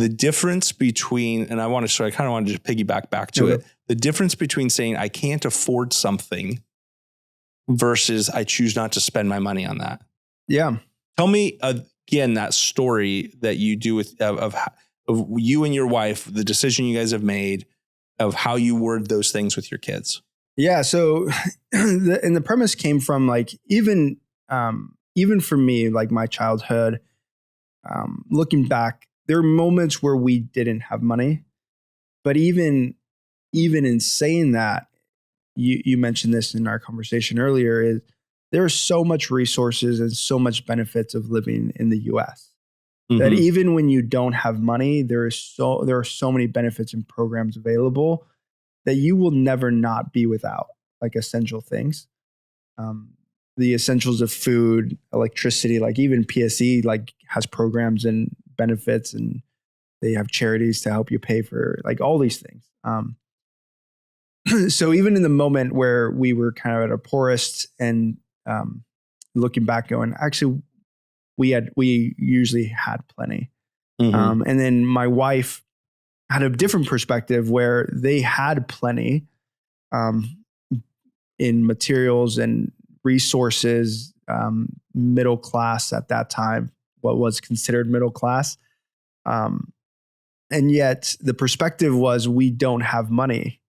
the difference between, and I kind of want to just piggyback back to it. The difference between saying I can't afford something versus I choose not to spend my money on that. Yeah. Tell me again, that story that you do of you and your wife, the decision you guys have made of how you word those things with your kids. Yeah. So, the premise came from like, even for me, like my childhood, looking back, there are moments where we didn't have money, but even in saying that, you mentioned this in our conversation earlier, is there are so much resources and so much benefits of living in the US that even when you don't have money, there are so many benefits and programs available that you will never not be without, like essential things. The essentials of food, electricity, like even PSE like has programs and benefits, and they have charities to help you pay for like all these things. So even in the moment where we were kind of at our poorest and looking back going, actually, we usually had plenty. And then my wife had a different perspective where they had plenty in materials and resources, middle class at that time, what was considered middle class. And yet the perspective was we don't have money.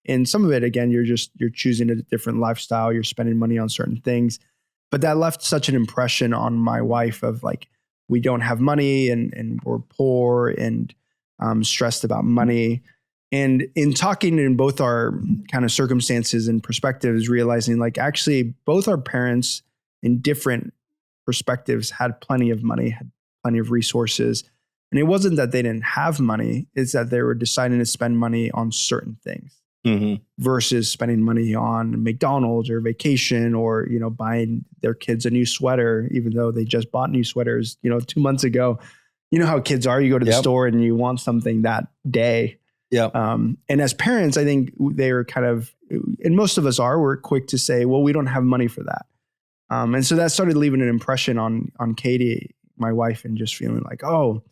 And some of it, again, you're choosing a different lifestyle. You're spending money on certain things, but that left such an impression on my wife of like, we don't have money and we're poor and stressed about money. And in talking in both our kind of circumstances and perspectives, realizing like actually both our parents in different perspectives had plenty of money, had plenty of resources. And it wasn't that they didn't have money, it's that they were deciding to spend money on certain things versus spending money on McDonald's or vacation or, buying their kids a new sweater, even though they just bought new sweaters, 2 months ago. You know how kids are, you go to the store and you want something that day. Yeah. And as parents, I think they are kind of, and most of us we're quick to say, well, we don't have money for that. And so that started leaving an impression on Katie, my wife, and just feeling like, oh,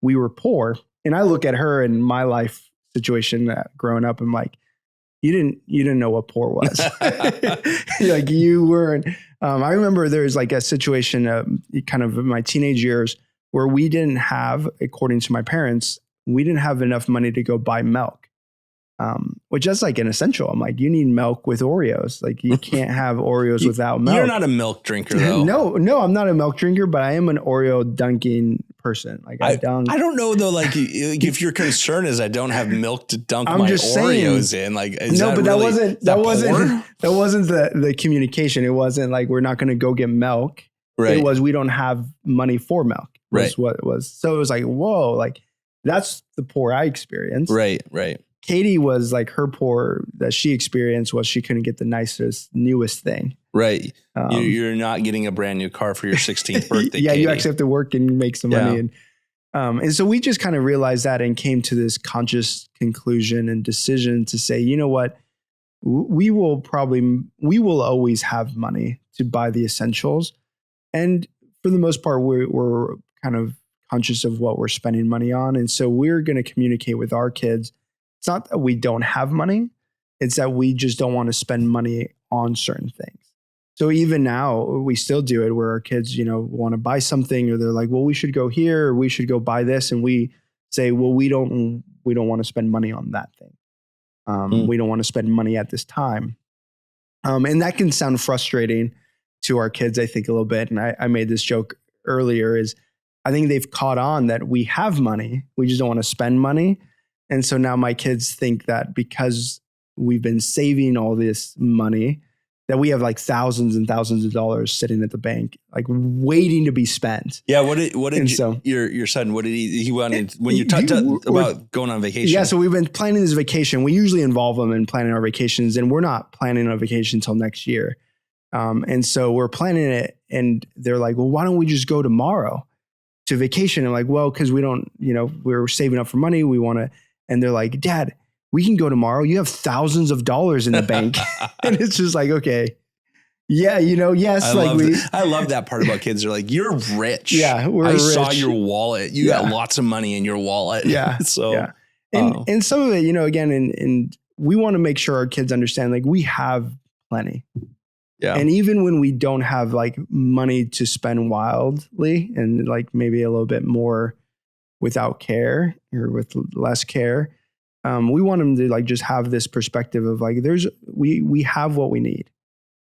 we were poor. And I look at her and my life situation growing up, I'm like, you didn't know what poor was. Like you weren't. I remember there's like a situation kind of in my teenage years where we didn't have, according to my parents, we didn't have enough money to go buy milk, which is like an essential. I'm like, you need milk with Oreos. Like you can't have Oreos without milk. You're not a milk drinker though. No, I'm not a milk drinker, but I am an Oreo dunking person. Like I don't know though. Like if your concern is I don't have milk to dunk my Oreos in, like that wasn't the communication. It wasn't like we're not going to go get milk. Right. It was we don't have money for milk. Right. What it was. So it was like, whoa, like that's the poor I experienced. Right. Katie was like her poor that she experienced was she couldn't get the nicest, newest thing. Right. You're not getting a brand new car for your 16th birthday. Yeah, Katie. You actually have to work and make some money. And so we just kind of realized that and came to this conscious conclusion and decision to say, you know what, we will always have money to buy the essentials. And for the most part, we're kind of conscious of what we're spending money on. And so we're going to communicate with our kids. It's not that we don't have money. It's that we just don't want to spend money on certain things. So even now we still do it where our kids, want to buy something or they're like, well, we should go here or we should go buy this. And we say, well, we don't want to spend money on that thing. We don't want to spend money at this time. And that can sound frustrating to our kids, I think a little bit. And I made this joke earlier is I think they've caught on that we have money. We just don't want to spend money. And so now my kids think that because we've been saving all this money, that we have like thousands and thousands of dollars sitting at the bank, like waiting to be spent. Yeah. What did your son, what did he wanted when you talked about going on vacation? Yeah. So we've been planning this vacation. We usually involve them in planning our vacations, and we're not planning a vacation until next year. And so we're planning it and they're like, well, why don't we just go tomorrow to vacation? I'm like, well, cause we don't, we're saving up for money. We want to, and they're like, Dad, we can go tomorrow. You have thousands of dollars in the bank. And it's just like, okay, Yeah, yes, I love that part about kids. They're like, you're rich. Yeah, I saw your wallet. You got lots of money in your wallet. Yeah. So, yeah. And some of it, again, and we want to make sure our kids understand, like, we have plenty. Yeah. And even when we don't have like money to spend wildly and like maybe a little bit more without care or with less care, we want them to like just have this perspective of like, we have what we need.